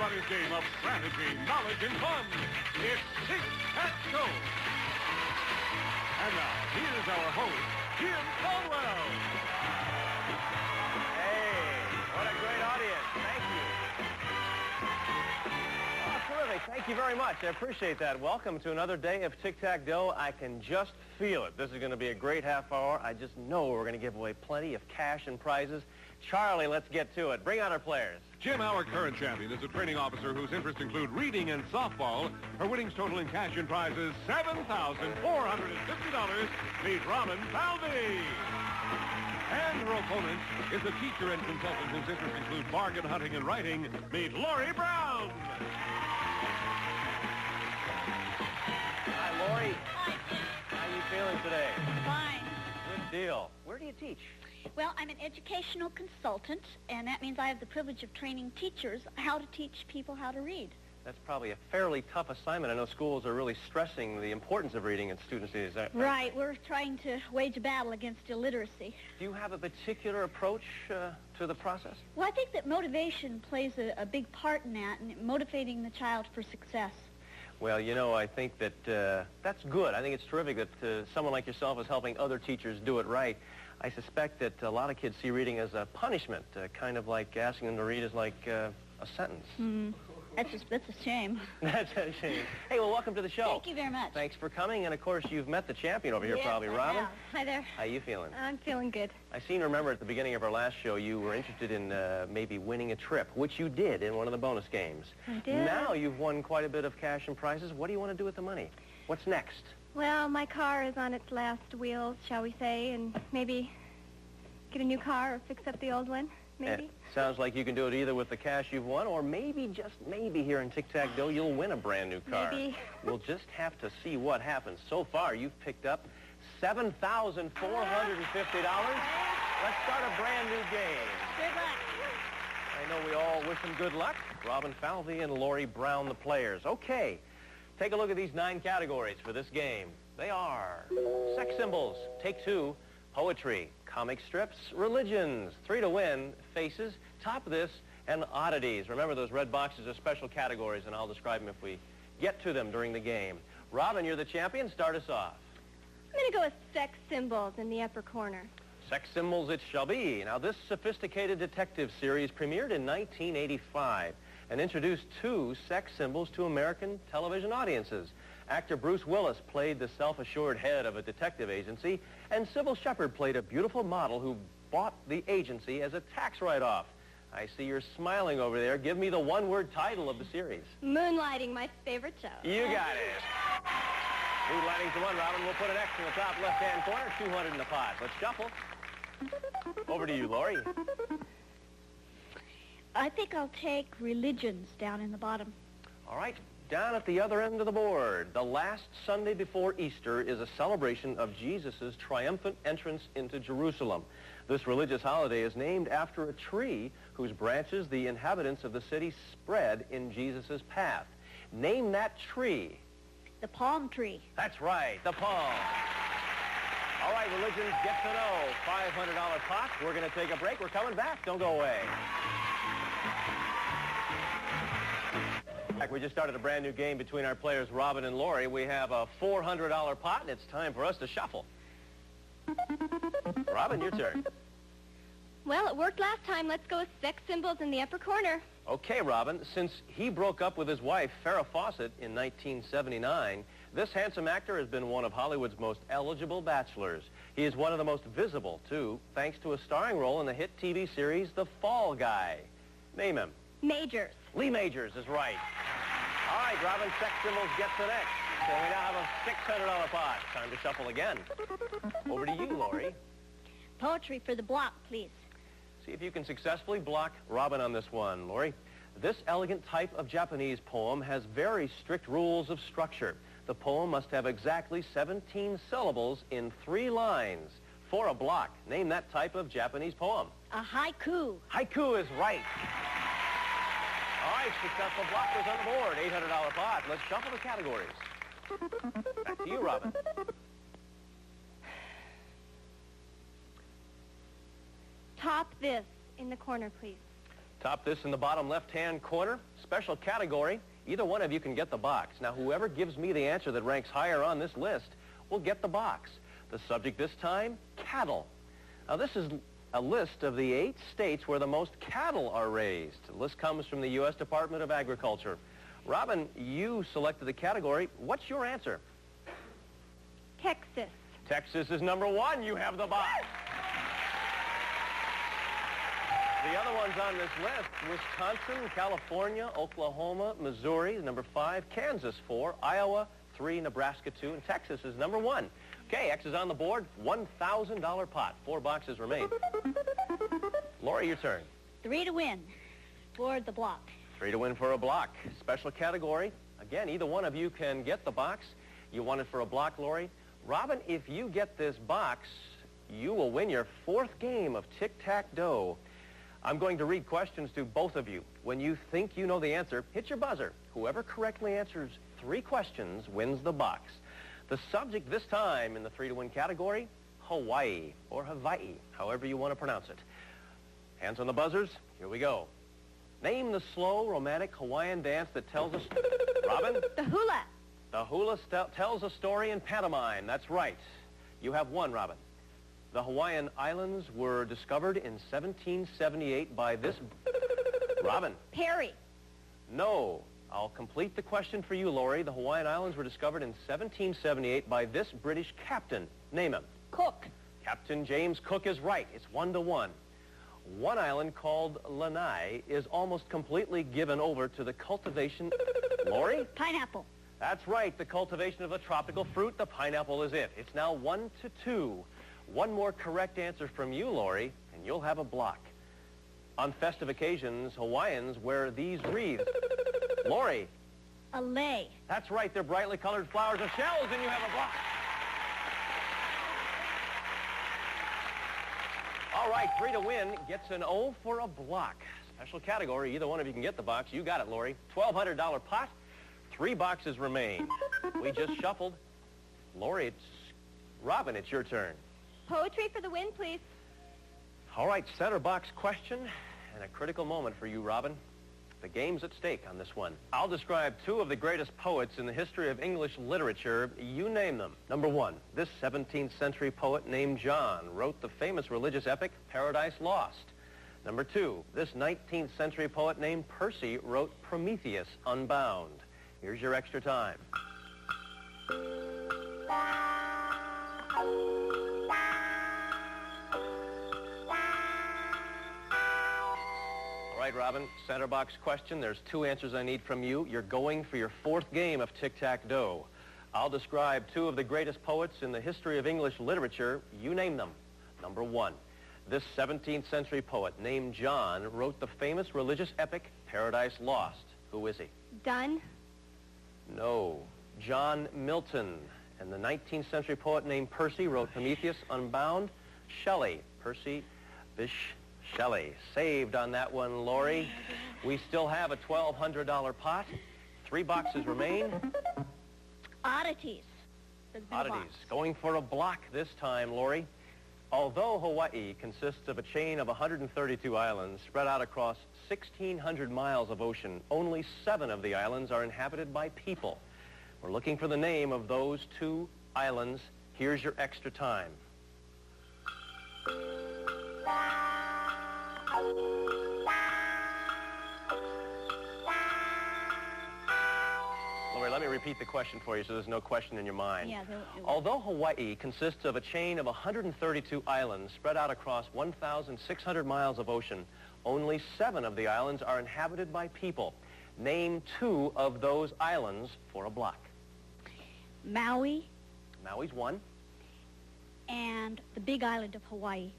everybody's game of strategy, knowledge, and fun. It's Tic-Tac-Toe. And now, here's our host, Jim Caldwell. Hey, what a great audience. Thank you. Oh, terrific. Thank you very much. I appreciate that. Welcome to another day of Tic-Tac-Toe. I can just feel it. This is going to be a great half hour. I just know we're going to give away plenty of cash and prizes. Charlie, let's get to it. Bring out our players. Jim, our current champion, is a training officer whose interests include reading and softball. Her winnings total in cash and prizes, $7,450. Meet Robin Falvey. And her opponent is a teacher and consultant whose interests include bargain hunting and writing. Meet Laurie Brown. Hi, Laurie. Hi, Jim. How are you feeling today? Fine. Good deal. Where do you teach? Well, I'm an educational consultant, and that means I have the privilege of training teachers how to teach people how to read. That's probably a fairly tough assignment. I know schools are really stressing the importance of reading in students these days. Right. We're trying to wage a battle against illiteracy. Do you have a particular approach to the process? Well, I think that motivation plays a big part in that, and motivating the child for success. Well, you know, I think that that's good. I think it's terrific that someone like yourself is helping other teachers do it right. I suspect that a lot of kids see reading as a punishment, kind of like asking them to read is like a sentence. Mm-hmm. That's a shame. That's a shame. Hey, well, welcome to the show. Thank you very much. Thanks for coming, and of course, you've met the champion over here, Yes, probably, I Robin. have. Hi there. How you feeling? I'm feeling good. I seem to remember at the beginning of our last show you were interested in maybe winning a trip, which you did in one of the bonus games. I did. Now you've won quite a bit of cash and prizes. What do you want to do with the money? What's next? Well, my car is on its last wheels, shall we say, and maybe get a new car or fix up the old one, maybe. Sounds like you can do it either with the cash you've won or maybe, just maybe, here in Tic-Tac-Toe, you'll win a brand new car. Maybe. We'll just have to see what happens. So far, you've picked up $7,450. Let's start a brand new game. Good luck. I know we all wish them good luck. Robin Falvey and Laurie Brown, the players. Okay, take a look at these 9 categories for this game. They are sex symbols, take 2, poetry, comic strips, religions, 3 to win, faces, top this, and oddities. Remember, those red boxes are special categories, and I'll describe them if we get to them during the game. Robin, you're the champion. Start us off. I'm going to go with sex symbols in the upper corner. Sex symbols it shall be. Now, this sophisticated detective series premiered in 1985 and introduced 2 sex symbols to American television audiences. Actor Bruce Willis played the self-assured head of a detective agency, and Sybil Shepherd played a beautiful model who bought the agency as a tax write-off. I see you're smiling over there. Give me the one-word title of the series. Moonlighting, my favorite show. You got it. Moonlighting's the one, Robin. We'll put an X in the top left-hand corner, 200 in the pot. Let's shuffle. Over to you, Laurie. I think I'll take religions down in the bottom. All right. Down at the other end of the board, the last Sunday before Easter is a celebration of Jesus' triumphant entrance into Jerusalem. This religious holiday is named after a tree whose branches the inhabitants of the city spread in Jesus' path. Name that tree. The palm tree. That's right, the palm. All right, religions, get to know. $500 pot. We're going to take a break. We're coming back. Don't go away. We just started a brand new game between our players, Robin and Laurie. We have a $400 pot, and it's time for us to shuffle. Robin, your turn. Well, it worked last time. Let's go with sex symbols in the upper corner. Okay, Robin, since he broke up with his wife, Farrah Fawcett, in 1979, this handsome actor has been one of Hollywood's most eligible bachelors. He is one of the most visible, too, thanks to a starring role in the hit TV series The Fall Guy. Name him. Majors. Lee Majors is right. All right, Robin, sex symbols get to next. So we now have a $600 pot. Time to shuffle again. Over to you, Laurie. Poetry for the block, please. See if you can successfully block Robin on this one, Laurie. This elegant type of Japanese poem has very strict rules of structure. The poem must have exactly 17 syllables in 3 lines. For a block, name that type of Japanese poem. A haiku. Haiku is right. All right, successful blockers on the board. $800 pot. Let's shuffle the categories. Back to you, Robin. Top this in the corner, please. Top this in the bottom left-hand corner. Special category, either one of you can get the box. Now, whoever gives me the answer that ranks higher on this list will get the box. The subject this time, cattle. Now, this is a list of the 8 states where the most cattle are raised. The list comes from the U.S. Department of Agriculture. Robin, you selected the category. What's your answer? Texas. Texas is number 1. You have the box. The other ones on this list, Wisconsin, California, Oklahoma, Missouri, number 5, Kansas 4, Iowa 3, Nebraska 2, and Texas is number 1. Okay, X is on the board, $1,000 pot. 4 boxes remain. Laurie, your turn. 3 to win. Board the block. 3 to win for a block. Special category. Again, either one of you can get the box. You want it for a block, Laurie. Robin, if you get this box, you will win your 4th game of tic-tac-toe. I'm going to read questions to both of you. When you think you know the answer, hit your buzzer. Whoever correctly answers 3 questions wins the box. The subject this time in the 3 to win category, Hawaii, or Hawaii, however you want to pronounce it. Hands on the buzzers. Here we go. Name the slow, romantic Hawaiian dance that tells us... Robin? The hula. The hula tells a story in pantomime. That's right. You have 1, Robin. The Hawaiian Islands were discovered in 1778 by this... Robin. Perry. No. I'll complete the question for you, Laurie. The Hawaiian Islands were discovered in 1778 by this British captain. Name him. Cook. Captain James Cook is right. It's 1 to 1. One island called Lanai is almost completely given over to the cultivation... Laurie? Pineapple. That's right. The cultivation of a tropical fruit. The pineapple is it. It's now 1 to 2. 1 more correct answer from you, Laurie, and you'll have a block. On festive occasions, Hawaiians wear these wreaths. Laurie. A lei. That's right. They're brightly colored flowers or shells, and you have a block. All right, 3 to win gets an O for a block. Special category. Either one of you can get the box. You got it, Laurie. $1,200 pot. 3 boxes remain. We just shuffled. Laurie, Robin, it's your turn. Poetry for the win, please. All right, center box question, and a critical moment for you, Robin. The game's at stake on this one. I'll describe 2 of the greatest poets in the history of English literature. You name them. Number 1, this 17th century poet named John wrote the famous religious epic Paradise Lost. Number 2, this 19th century poet named Percy wrote Prometheus Unbound. Here's your extra time. All right, Robin, center box question. There's 2 answers I need from you. You're going for your 4th game of tic-tac-toe. I'll describe 2 of the greatest poets in the history of English literature. You name them. Number 1, this 17th century poet named John wrote the famous religious epic Paradise Lost. Who is he? Donne. No. John Milton. And the 19th century poet named Percy wrote Prometheus Unbound. Shelley. Percy Bysshe Shelley. Saved on that one, Laurie. We still have a $1,200 pot. 3 boxes remain. Oddities. Oddities. Going for a block this time, Laurie. Although Hawaii consists of a chain of 132 islands spread out across 1,600 miles of ocean, only 7 of the islands are inhabited by people. We're looking for the name of those 2 islands. Here's your extra time. Laurie, let me repeat the question for you so there's no question in your mind. Yeah, Although Hawaii consists of a chain of 132 islands spread out across 1,600 miles of ocean, only 7 of the islands are inhabited by people. Name 2 of those islands for a block. Maui. Maui's 1. And the big island of Hawaii.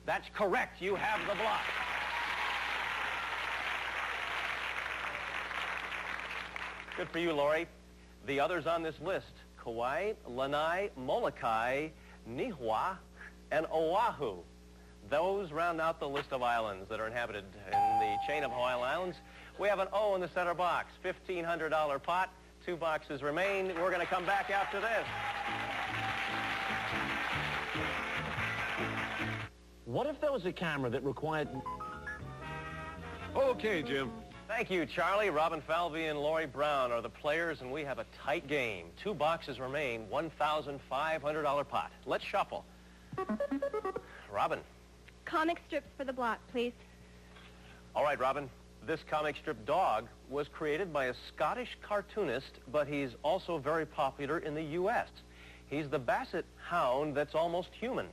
That's correct. You have the block. Good for you, Laurie. The others on this list, Kauai, Lanai, Molokai, Niihau, and Oahu. Those round out the list of islands that are inhabited in the chain of Hawaiian Islands. We have an O in the center box, $1,500 pot. 2 boxes remain. We're going to come back after this. What if there was a camera that required... Okay, Jim. Thank you, Charlie. Robin Falvey and Laurie Brown are the players, and we have a tight game. 2 boxes remain, $1,500 pot. Let's shuffle. Robin. Comic strips for the block, please. All right, Robin. This comic strip dog was created by a Scottish cartoonist, but he's also very popular in the U.S. He's the Basset Hound that's almost human.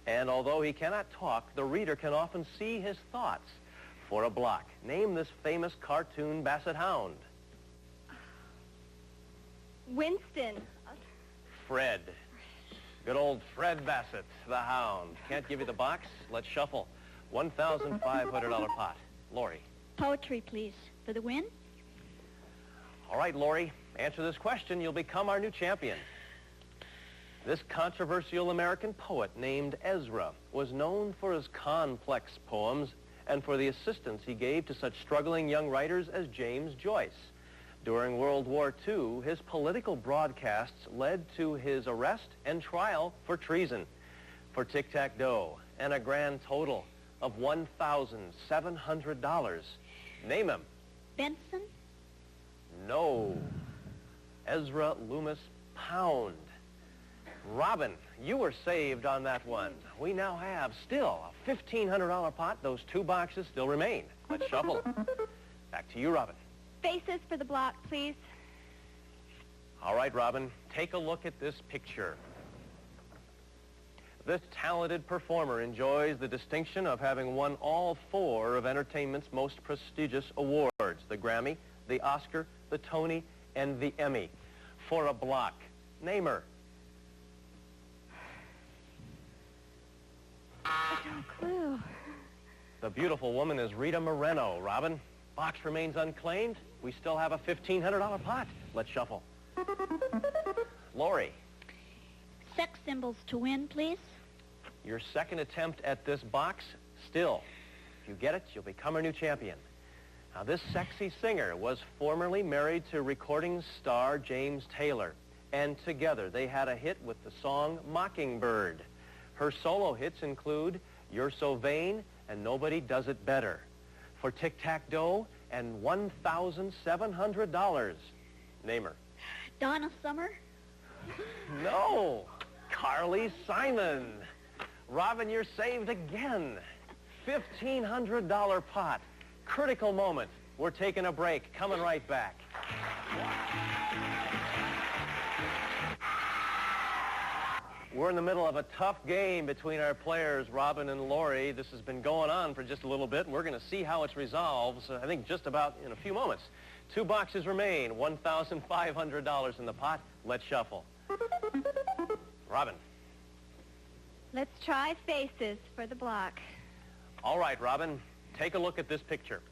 And although he cannot talk, the reader can often see his thoughts. For a block, name this famous cartoon Basset Hound. Winston. Fred. Good old Fred Bassett, the Hound. Can't give you the box? Let's shuffle. $1,500 pot. Laurie. Poetry, please, for the win. All right, Laurie, answer this question. You'll become our new champion. This controversial American poet named Ezra was known for his complex poems and for the assistance he gave to such struggling young writers as James Joyce. During World War II, his political broadcasts led to his arrest and trial for treason, for tic-tac-toe, and a grand total of $1,700. Name him. Benson. No. Ezra Loomis Pound. Robin, you were saved on that one. We now have still a $1,500 pot. Those 2 boxes still remain. Let's shuffle. Back to you, Robin. Faces for the block, please. All right, Robin, take a look at this picture. This talented performer enjoys the distinction of having won all 4 of entertainment's most prestigious awards, the Grammy, the Oscar, the Tony, and the Emmy. For a block, name her. No clue. The beautiful woman is Rita Moreno. Robin, box remains unclaimed. We still have a $1,500 pot. Let's shuffle. Laurie. Sex symbols to win, please. Your second attempt at this box, still. If you get it, you'll become our new champion. Now, this sexy singer was formerly married to recording star James Taylor, and together they had a hit with the song Mockingbird. Her solo hits include You're So Vain and Nobody Does It Better. For tic-tac-toe and $1,700. Name her. Donna Summer. No. Carly Simon. Robin, you're saved again. $1,500 pot. Critical moment. We're taking a break. Coming right back. We're in the middle of a tough game between our players, Robin and Laurie. This has been going on for just a little bit, and we're going to see how it resolves, I think, just about in a few moments. 2 boxes remain, $1,500 in the pot. Let's shuffle. Robin. Let's try faces for the block. All right, Robin, take a look at this picture.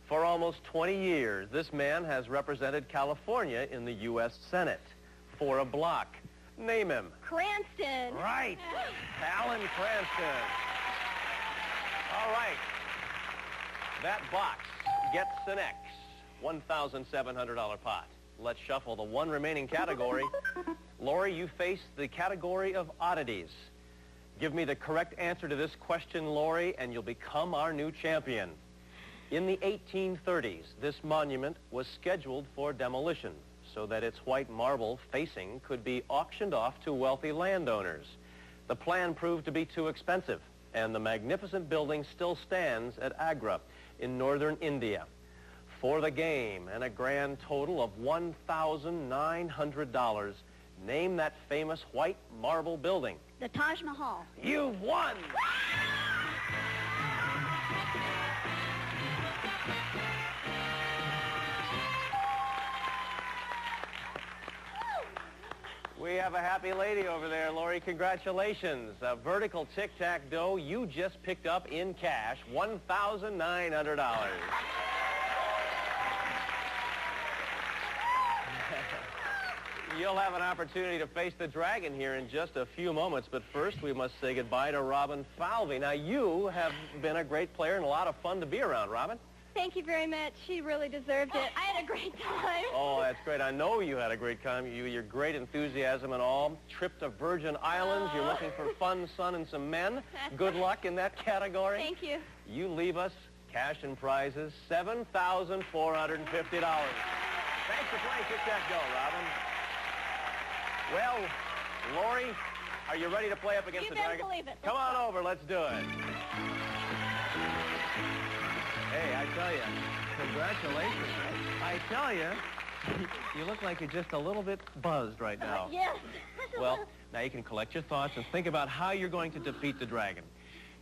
For almost 20 years, this man has represented California in the U.S. Senate. For a block. Name him. Cranston. Right. Alan Cranston. All right. That box gets an X. $1,700 pot. Let's shuffle the 1 remaining category. Laurie, you face the category of oddities. Give me the correct answer to this question, Laurie, and you'll become our new champion. In the 1830s, this monument was scheduled for demolition, so that its white marble facing could be auctioned off to wealthy landowners. The plan proved to be too expensive, and the magnificent building still stands at Agra in northern India. For the game and a grand total of $1,900, name that famous white marble building. The Taj Mahal. You've won! We have a happy lady over there, Laurie. Congratulations. A vertical tic-tac-toe you just picked up in cash, $1,900. You'll have an opportunity to face the dragon here in just a few moments, but first we must say goodbye to Robin Falvey. Now, you have been a great player and a lot of fun to be around, Robin. Thank you very much. She really deserved it. I had a great time. Oh, that's great. I know you had a great time. Your great enthusiasm and all. Trip to Virgin Islands. You're looking for fun, sun, and some men. Good luck in that category. Thank you. You leave us Cash and prizes, $7,450. Thanks for playing Tic-Tac-Go, Robin. Well, Laurie, are you ready to play up against the Dragon? You better believe it. Come on over, let's do it. Hey, I tell you, congratulations. I tell you, you look like you're just a little bit buzzed right now. Yes. Well, now you can collect your thoughts and think about how you're going to defeat the dragon.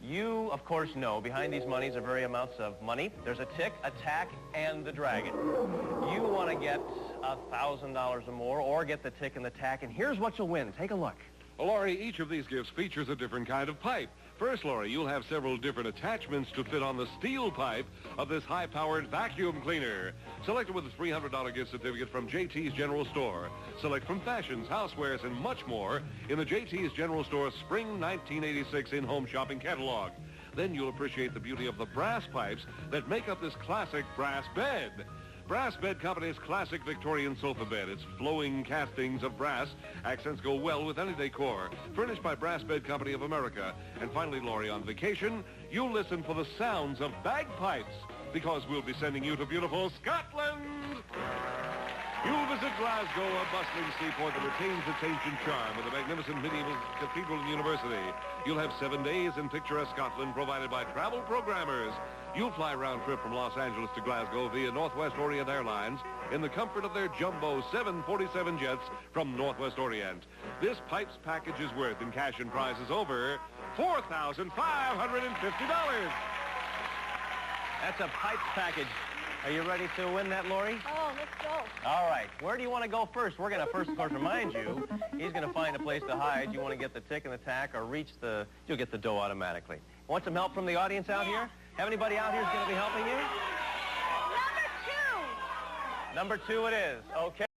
You, of course, know behind these monies are very amounts of money. There's a tick, a tack, and the dragon. You want to get $1,000 or more, or get the tick and the tack, and here's what you'll win. Take a look. Well, Laurie, each of these gifts features a different kind of pipe. First, Laurie, you'll have several different attachments to fit on the steel pipe of this high-powered vacuum cleaner. Select it with a $300 gift certificate from JT's General Store. Select from fashions, housewares, and much more in the JT's General Store Spring 1986 in-home shopping catalog. Then you'll appreciate the beauty of the brass pipes that make up this classic brass bed. Brass Bed Company's classic Victorian sofa bed. Its flowing castings of brass accents go well with any decor. Furnished by Brass Bed Company of America. And finally, Laurie, on vacation, you'll listen for the sounds of bagpipes, because we'll be sending you to beautiful Scotland. You'll visit Glasgow, a bustling seaport that retains its ancient charm with a magnificent medieval cathedral and university. You'll have 7 days in picturesque Scotland provided by travel programmers. You'll fly round trip from Los Angeles to Glasgow via Northwest Orient Airlines in the comfort of their jumbo 747 jets from Northwest Orient. This pipes package is worth in cash and prizes over $4,550. That's a pipes package. Are you ready to win that, Laurie? Oh, let's go. All right. Where do you want to go first? We're going to first, of course, remind you, he's going to find a place to hide. You want to get the tick and the tack or reach the, you'll get the dough automatically. Want some help from the audience out here? Have anybody out here who's going to be helping you? Number 2. Number 2 it is. Okay.